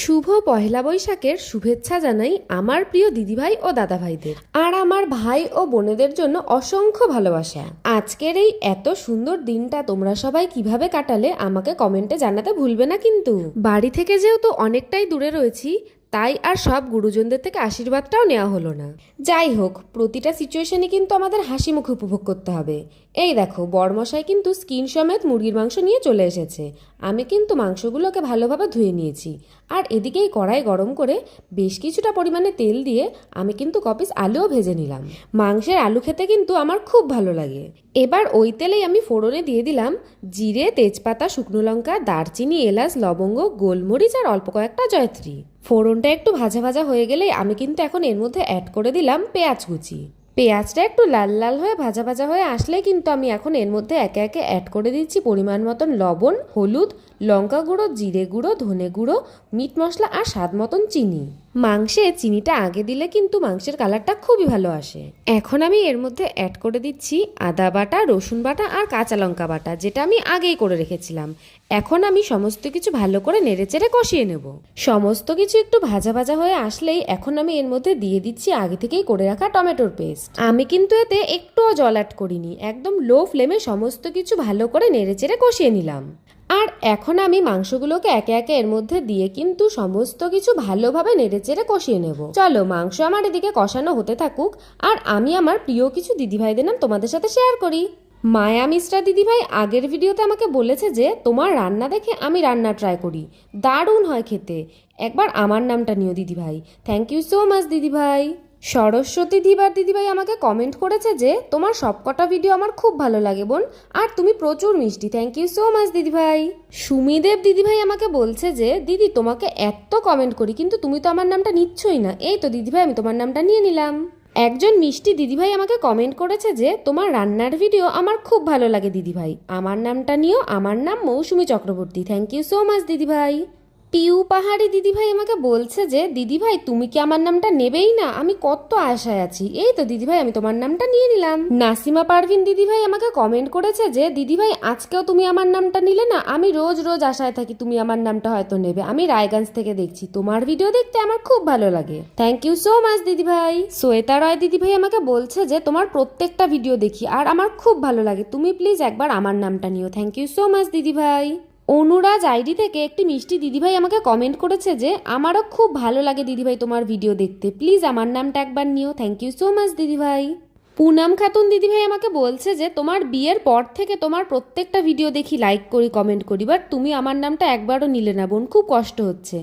শুভ পহেলা বৈশাখের শুভেচ্ছা জানাই আমার প্রিয় দিদিভাই ও দাদাভাইদের, আর আমার ভাই ও বোনেদের জন্য অসংখ্য ভালোবাসা। আজকের এই এত সুন্দর দিনটা তোমরা সবাই কিভাবে কাটালে আমাকে কমেন্টে জানাতে ভুলবে না কিন্তু। বাড়ি থেকে যেহেতু অনেকটাই দূরে রয়েছি, তাই আর সব গুরুজনদের থেকে আশীর্বাদটাও নেওয়া হলো না। যাই হোক, প্রতিটা সিচুয়েশনে কিন্তু আমাদের হাসি মুখ উপভোগ করতে হবে। এই দেখো, বড়মশাই কিন্তু স্কিন সমেত মুরগির মাংস নিয়ে চলে এসেছে। আমি কিন্তু মাংসগুলোকে ভালোভাবে ধুয়ে নিয়েছি, আর এদিকেই কড়াই গরম করে বেশ কিছুটা পরিমাণে তেল দিয়ে আমি কিন্তু কপিস আলুও ভেজে নিলাম। মাংসের আলু খেতে কিন্তু আমার খুব ভালো লাগে। এবার ওই তেলেই আমি ফোড়নে দিয়ে দিলাম জিরে, তেজপাতা, শুকনো লঙ্কা, দারচিনি, এলাচ, লবঙ্গ, গোলমরিচ আর অল্প কয়েকটা জয়ত্রী। ফোড়নটা একটু ভাজা ভাজা হয়ে গেলেই আমি কিন্তু এখন এর মধ্যে অ্যাড করে দিলাম পেঁয়াজ কুচি। পেঁয়াজটা একটু লাল লাল হয়ে ভাজা ভাজা হয়ে আসলেই কিন্তু আমি এখন এর মধ্যে একে একে অ্যাড করে দিচ্ছি পরিমাণ মতন লবণ, হলুদ, লঙ্কা গুঁড়ো, জিরে গুঁড়ো, ধনে গুঁড়ো, মিট মশলা আর স্বাদ মতন চিনি। মাংসে চিনিটা আগে দিলে কিন্তু মাংসের কালারটা খুবই ভালো আসে। এখন আমি এর মধ্যে অ্যাড করে দিচ্ছি আদা বাটা, রসুন বাটা আর কাঁচা লঙ্কা বাটা, যেটা আমি আগেই করে রেখেছিলাম। এখন আমি সমস্ত কিছু ভালো করে নেড়েচেড়ে কষিয়ে নেব। সমস্ত কিছু একটু ভাজা ভাজা হয়ে আসলেই এখন আমি এর মধ্যে দিয়ে দিচ্ছি আগে থেকেই করে রাখা টমেটোর পেস্ট। আমি কিন্তু এতে একটুও জল অ্যাড করিনি, একদম লো ফ্লেমে সমস্ত কিছু ভালো করে নেড়েচেড়ে কষিয়ে নিলাম। আর এখন আমি মাংসগুলোকে একে একে এর মধ্যে দিয়ে কিন্তু সমস্ত কিছু ভালোভাবে নেড়েচেড়ে কষিয়ে নেব। চলো, মাংস আমার এদিকে কষানো হতে থাকুক, আর আমি আমার প্রিয় কিছু দিদিভাইদের নাম তোমাদের সাথে শেয়ার করি। মায়া মিশ্রা দিদিভাই আগের ভিডিওতে আমাকে বলেছে যে তোমার রান্না দেখে আমি রান্না ট্রাই করি, দারুণ হয় খেতে, একবার আমার নামটা নিও দিদিভাই। থ্যাংক ইউ সো মাচ দিদিভাই। সরস্বতী ধীবার দিদিভাই আমাকে কমেন্ট করেছে যে তোমার সবকটা ভিডিও আমার খুব ভালো লাগে বোন, আর তুমি প্রচুর মিষ্টি। থ্যাংক ইউ সো মাচ দিদিভাই। সুমিদেব দিদিভাই আমাকে বলছে যে দিদি তোমাকে এত কমেন্ট করি কিন্তু তুমি তো আমার নামটা নিচ্ছই না। এই তো দিদিভাই, আমি তোমার নামটা নিয়ে নিলাম। একজন মিষ্টি দিদিভাই আমাকে কমেন্ট করেছে যে তোমার রান্নার ভিডিও আমার খুব ভালো লাগে দিদিভাই, আমার নামটা নিও, আমার নাম Mousumi Chakraborty. Thank you so much দিদিভাই। পিউ পাহাড়ি দিদিভাই আমাকে বলছে যে দিদিভাই তুমি কি আমার নামটা নেবেই না, আমি কত আশায় আছি। এই তো দিদিভাই, আমি তোমার নামটা নিয়ে নিলাম। নাসিমা পারভিন দিদিভাই আমাকে কমেন্ট করেছে যে দিদিভাই আজকেও তুমি আমার নামটা নিলে না, আমি রোজ রোজ আশায় থাকি তুমি আমার নামটা হয়তো নেবে। আমি রায়গঞ্জ থেকে দেখছি, তোমার ভিডিও দেখতে আমার খুব ভালো লাগে। থ্যাংক ইউ সো মাচ দিদিভাই। শ্বেতা রয় দিদিভাই আমাকে বলছে যে তোমার প্রত্যেকটা ভিডিও দেখি আর আমার খুব ভালো লাগে, তুমি প্লিজ একবার আমার নামটা নিও। থ্যাংক ইউ সো মাচ দিদিভাই। অনুরাজ আইডি থেকে একটি মিষ্টি দিদিভাই আমাকে কমেন্ট করেছে যে আমারও খুব ভালো লাগে দিদিভাই তোমার ভিডিও দেখতে, প্লিজ আমার নামটা একবার নিও। থ্যাংক ইউ সো মাচ দিদিভাই। পুনাম খাতুন দিদিভাই আমাকে বলছে যে তোমার বিয়ের পর থেকে তোমার প্রত্যেকটা ভিডিও দেখি, লাইক করি, কমেন্ট করি, বাট তুমি আমার নামটা একবারও নিলে না বোন, খুব কষ্ট হচ্ছে।